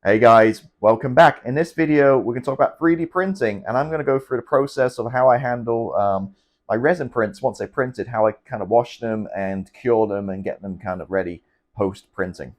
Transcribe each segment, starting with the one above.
Hey guys, welcome back. In this video, we're going to talk about 3D printing, and I'm going to go through the process of how I handle my resin prints once they're printed, how I kind of wash them and cure them and get them kind of ready post-printing.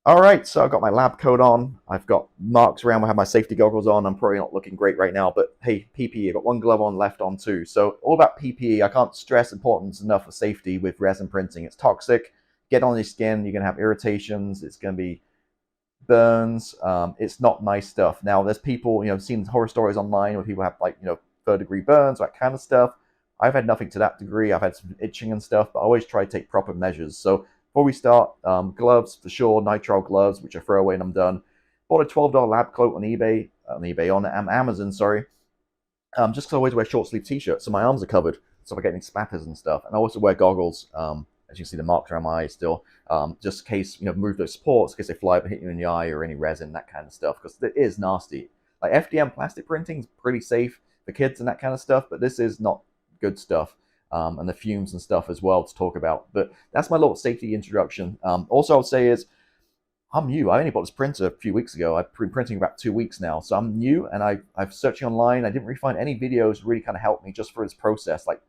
All right, so I've got my lab coat on. I've got marks around. I have my safety goggles on. I'm probably not looking great right now, but hey, PPE. I've got one glove on, left on too. So all about PPE. I can't stress importance enough of safety with resin printing. It's toxic. Get on your skin. You're gonna have irritations. It's gonna be burns. It's not nice stuff. Now, there's people, seen horror stories online where people have third-degree burns, that kind of stuff. I've had nothing to that degree. I've had some itching and stuff, but I always try to take proper measures. So before we start, gloves for sure, nitrile gloves, which I throw away and I'm done. Bought a $12 lab coat on on Amazon, sorry. Just because I always wear short sleeve t-shirts, so my arms are covered, so if I get any splatters and stuff. And I also wear goggles. As you can see, the marks around my eyes still, just in case, move those supports, in case they fly up and hit you in the eye or any resin, that kind of stuff, because it is nasty. Like FDM plastic printing is pretty safe for kids and that kind of stuff, but this is not good stuff. And the fumes and stuff as well to talk about. But that's my little safety introduction. Also, I would say is, I'm new. I only bought this printer a few weeks ago. I've been printing about 2 weeks now. So I'm new, and I've searching online. I didn't really find any videos really kind of help me just for this process. Like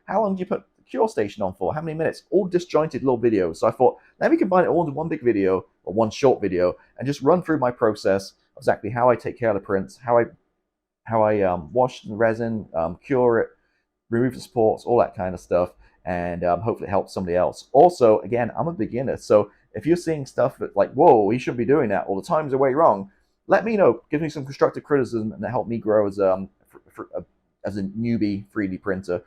how long do you put the cure station on for? How many minutes? All disjointed little videos. So I thought, let me combine it all into one big video or one short video and just run through my process, exactly how I take care of the prints, how I wash the resin, cure it, remove the supports, all that kind of stuff, and hopefully it helps somebody else. Also, again, I'm a beginner, so if you're seeing stuff that like, whoa, you shouldn't be doing that, or the times are way wrong, let me know. Give me some constructive criticism and help me grow as a newbie 3D printer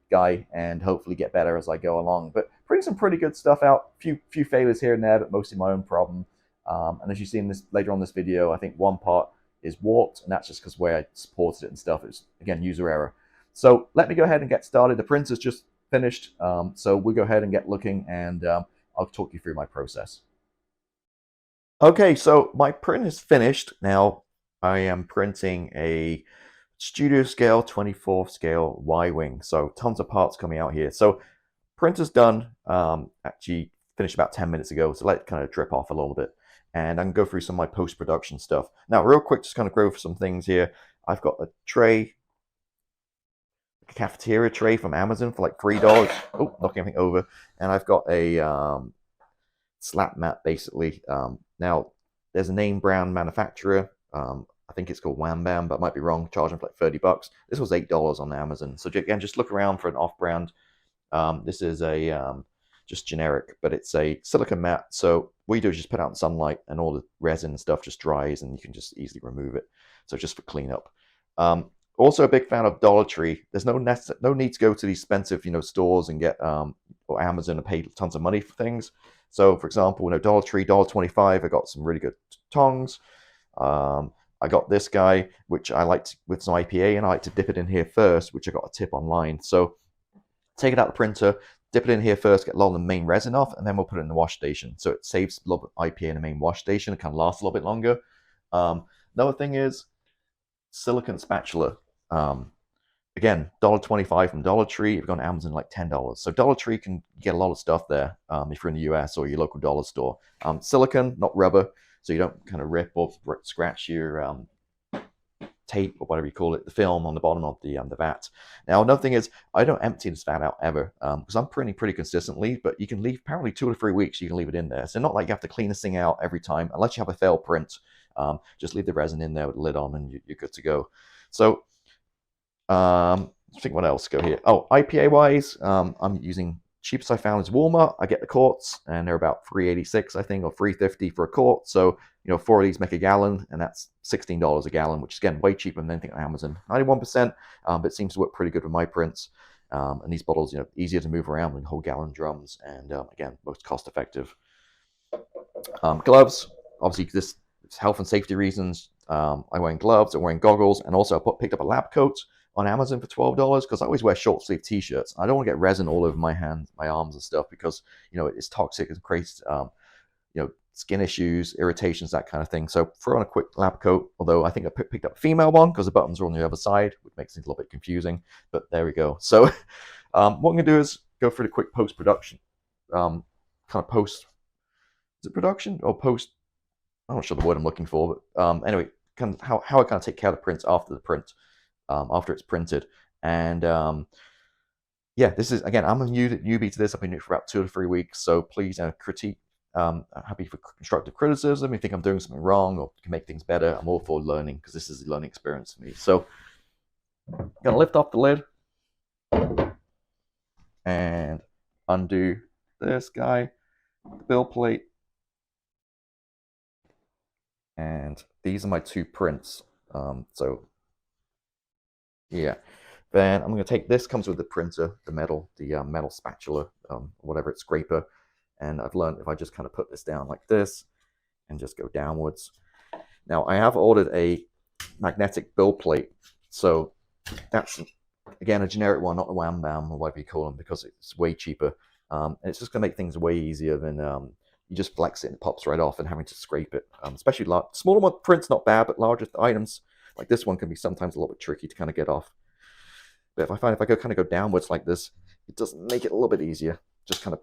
guy, and hopefully get better as I go along. But putting some pretty good stuff out. Few failures here and there, but mostly my own problem. And as you see in this later on this video, I think one part is warped, and that's just because where I supported it and stuff. It's again user error. So let me go ahead and get started. The printer's just finished, so we'll go ahead and get looking, and I'll talk you through my process. Okay, so my print is finished. Now I am printing a studio scale 24th scale Y-wing, so tons of parts coming out here. So printer's done, actually finished about 10 minutes ago, so let it kind of drip off a little bit, and I can go through some of my post-production stuff. Now real quick, just kind of go over some things here. I've got a tray, a cafeteria tray from Amazon for like $3. Oh, knocking everything over. And I've got a slap mat, basically. Now, there's a name brand manufacturer. I think it's called Wham Bam, but I might be wrong. Charging for like $30. This was $8 on Amazon. So again, just look around for an off-brand. This is a just generic, but it's a silicone mat. So what you do is just put it out in sunlight, and all the resin and stuff just dries, and you can just easily remove it. So just for cleanup. Also a big fan of Dollar Tree. There's no need to go to these expensive, stores and get or Amazon and pay tons of money for things. So, for example, Dollar Tree, $1.25. I got some really good tongs. I got this guy, which I like with some IPA, and I like to dip it in here first, which I got a tip online. So, take it out the printer, dip it in here first, get a lot of the main resin off, and then we'll put it in the wash station. So it saves a little bit of IPA in the main wash station. It kind of lasts a little bit longer. Another thing is silicone spatula. Again, $1.25 from Dollar Tree. If you've gone to Amazon, like $10. So Dollar Tree can get a lot of stuff there if you're in the US or your local dollar store. Silicone, not rubber, so you don't kind of rip or scratch your tape or whatever you call it, the film on the bottom of the vat. Now, another thing is, I don't empty this vat out ever because I'm printing pretty consistently, but you can leave apparently 2 to 3 weeks, you can leave it in there. So not like you have to clean this thing out every time, unless you have a failed print. Just leave the resin in there with the lid on, and you're good to go. So, I think what else go here? Oh, IPA wise, I'm using cheapest I found is Walmart. I get the quarts, and they're about $3.86, I think, or $3.50 for a quart. So 4 of these make a gallon, and that's $16 a gallon, which is again way cheaper than anything on Amazon. 91%, but it seems to work pretty good with my prints. And these bottles, easier to move around than whole gallon drums, and again, most cost effective. Gloves, obviously, this health and safety reasons. I'm wearing gloves, I'm wearing goggles, and also I picked up a lab coat on Amazon for $12 because I always wear short sleeve t-shirts. I don't want to get resin all over my hands, my arms and stuff, because it's toxic and creates skin issues, irritations, that kind of thing. So throw on a quick lab coat, although I think I picked up a female one because the buttons are on the other side, which makes things a little bit confusing, but there we go. So what I'm going to do is go through the quick post-production, kind of post, is it production or post? I'm not sure the word I'm looking for, but anyway, kind of how I kind of take care of the prints after the print, after it's printed. And yeah, this is, again, I'm a newbie to this. I've been doing it for about 2 to 3 weeks, so please critique. I'm happy for constructive criticism. If you think I'm doing something wrong or can make things better, I'm all for learning, because this is a learning experience for me. So I'm going to lift off the lid and undo this guy, the build plate. And these are my 2 prints. So yeah, then I'm going to take this, comes with the printer, the metal spatula, whatever, it's scraper. And I've learned if I just kind of put this down like this and just go downwards. Now I have ordered a magnetic build plate, so that's again a generic one, not the Wham Bam or whatever you call them, because it's way cheaper. And it's just going to make things way easier than you just flex it and it pops right off and having to scrape it. Especially smaller prints, not bad, but larger items like this one can be sometimes a little bit tricky to kind of get off. But if I find if I kind of go downwards like this, it does make it a little bit easier. Just kind of,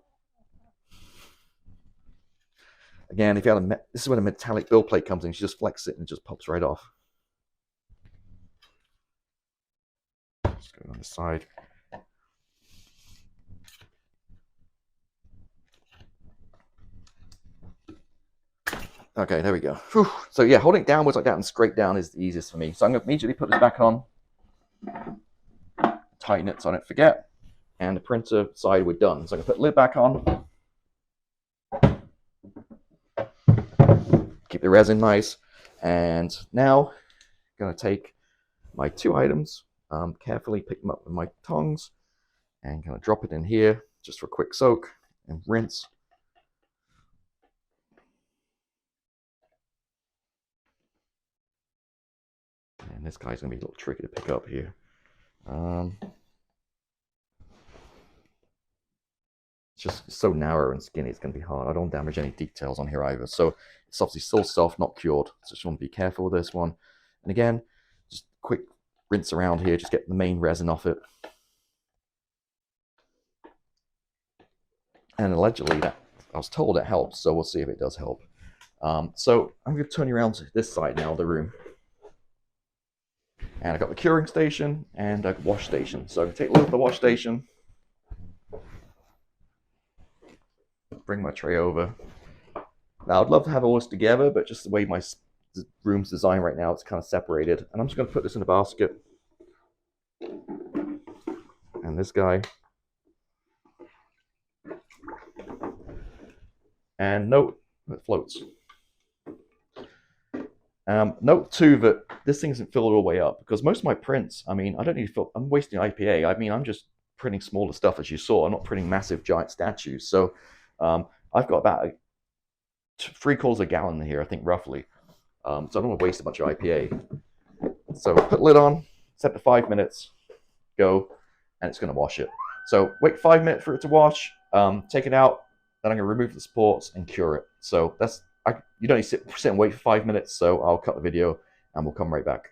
again, if you had this is when a metallic build plate comes in, you just flex it and it just pops right off. Just go on the side. Okay, there we go. Whew. So yeah, holding it downwards like that and straight down is the easiest for me. So I'm going to immediately put this back on, tighten it so I don't forget, and the printer side we're done. So I'm going to put the lid back on, keep the resin nice, and now I'm going to take my 2 items, carefully pick them up with my tongs, and kind of drop it in here just for a quick soak and rinse. And this guy's going to be a little tricky to pick up here. It's just so narrow and skinny, it's going to be hard. I don't damage any details on here either. So it's obviously still soft, not cured. So just want to be careful with this one. And again, just quick rinse around here, just get the main resin off it. And allegedly, that I was told it helps, so we'll see if it does help. So I'm going to turn you around to this side now of the room. And I got the curing station and a wash station. So I'm going to take a look at the wash station. Bring my tray over. Now I'd love to have all this together, but just the way my room's designed right now, it's kind of separated. And I'm just going to put this in a basket. And this guy. And note, it floats. Note too that this thing isn't filled all the way up, because most of my prints, I mean, I don't need to fill, I'm wasting IPA. I mean, I'm just printing smaller stuff, as you saw. I'm not printing massive giant statues. So I've got about 3/4 gallon here, I think, roughly. So I don't want to waste a bunch of IPA. So put the lid on, set to 5 minutes, go, and it's going to wash it. So wait 5 minutes for it to wash, take it out, then I'm going to remove the supports and cure it. So that's, you don't need to sit and wait for 5 minutes, so I'll cut the video and we'll come right back.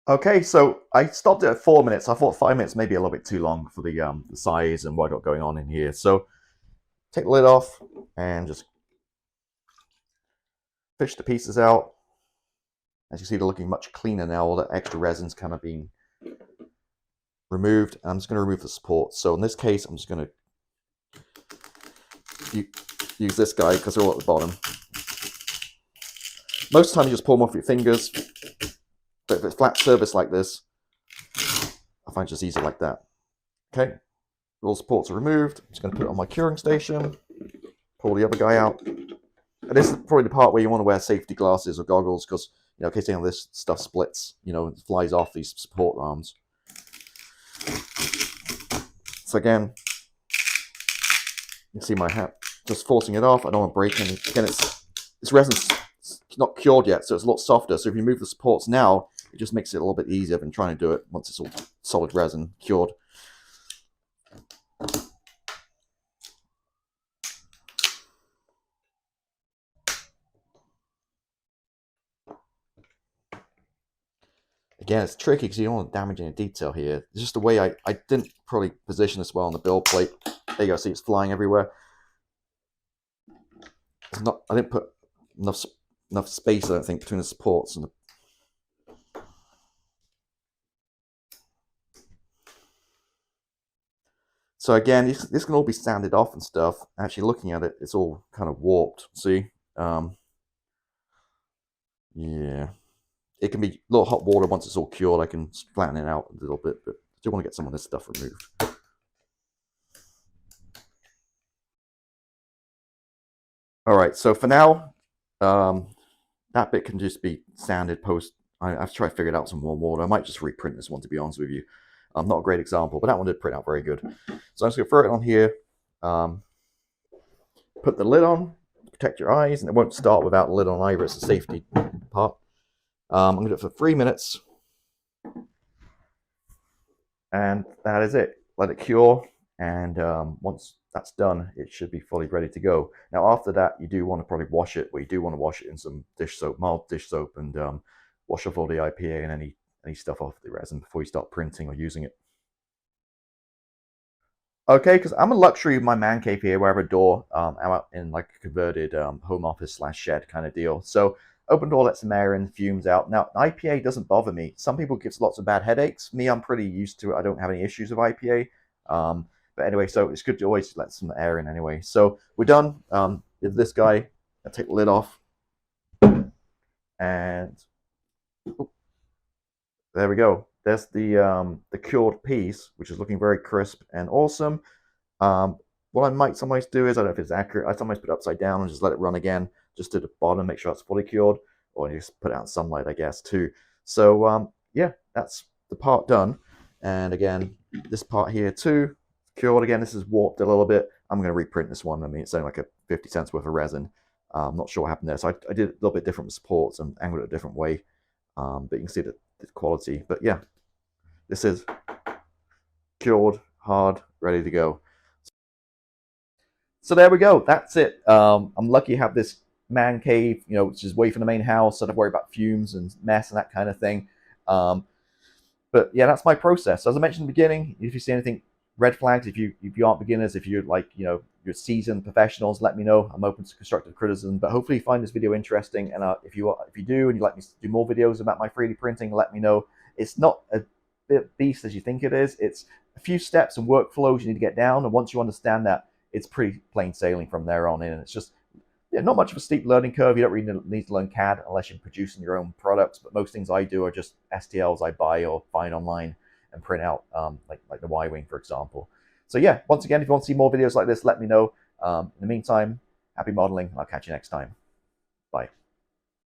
Okay, so I stopped it at 4 minutes. I thought 5 minutes may be a little bit too long for the size and what I got going on in here. So take the lid off and just fish the pieces out. As you see, they're looking much cleaner now. All that extra resin's kind of being removed. I'm just going to remove the supports. So in this case, I'm just going to use this guy because they're all at the bottom. Most of the time you just pull them off your fingers, but if it's flat surface like this, I find it just easier like that. Okay, all the supports are removed. I'm just going to put it on my curing station, pull the other guy out. And this is probably the part where you want to wear safety glasses or goggles, because, you know, in case any of this stuff splits, you know, it flies off these support arms. So again, you can see my hat just forcing it off. I don't want to break any. Again, this resin's not cured yet, so it's a lot softer. So if you remove the supports now, it just makes it a little bit easier than trying to do it once it's all solid resin cured. again, it's tricky because you don't want to damage any detail here. It's just the way I didn't probably position this well on the build plate. There you go, see it's flying everywhere. It's not, I didn't put enough space, I don't think, between the supports and the... So again, this can all be sanded off and stuff. Actually, looking at it, it's all kind of warped. See, yeah, it can be a little hot water once it's all cured. I can flatten it out a little bit, but I do want to get some of this stuff removed. All right, so for now, that bit can just be sanded post. I've tried to figure it out some warm water. I might just reprint this one, to be honest with you. Not a great example, but that one did print out very good. So I'm just going to throw it on here, put the lid on, protect your eyes, and it won't start without the lid on either. It's a safety part. I'm going to do it for 3 minutes, and that is it. Let it cure, and once that's done, it should be fully ready to go. Now after that, you do want to probably wash it, but you do want to wash it in some dish soap, mild dish soap, and wash off all the IPA and any stuff off the resin before you start printing or using it. Okay, because I'm a luxury in my man cave here, where I have a door. I'm out in like a converted home office / shed kind of deal. So open door lets some air in, fumes out. Now IPA doesn't bother me. Some people gives lots of bad headaches. Me, I'm pretty used to it. I don't have any issues with IPA. But anyway, so it's good to always let some air in anyway. So we're done with this guy. I'll take the lid off, and there we go. There's the cured piece, which is looking very crisp and awesome. What I might sometimes do is, I don't know if it's accurate, I sometimes put it upside down and just let it run again, just to the bottom, make sure it's fully cured, or you just put it out in sunlight, I guess, too. So yeah, that's the part done. And again, this part here too, cured again. This is warped a little bit. I'm going to reprint this one. I mean, it's only like a 50 cents worth of resin. I'm not sure what happened there. So I did a little bit different with supports and angled it a different way. But you can see the quality. But yeah, this is cured, hard, ready to go. So there we go. That's it. I'm lucky to have this man cave, which is away from the main house, so I don't worry about fumes and mess and that kind of thing. But yeah, that's my process. So as I mentioned in the beginning, if you see anything, red flags, if you aren't beginners, if you're like, you're seasoned professionals, let me know. I'm open to constructive criticism, but hopefully you find this video interesting. And if you do, and you'd like me to do more videos about my 3D printing, let me know. It's not a bit beast as you think it is. It's a few steps and workflows you need to get down, and once you understand that, it's pretty plain sailing from there on in. And it's just not much of a steep learning curve. You don't really need to learn CAD unless you're producing your own products, but most things I do are just STLs I buy or find online and print out, like the Y-Wing, for example. So yeah, once again, if you want to see more videos like this, let me know. In the meantime, happy modeling. I'll catch you next time. Bye.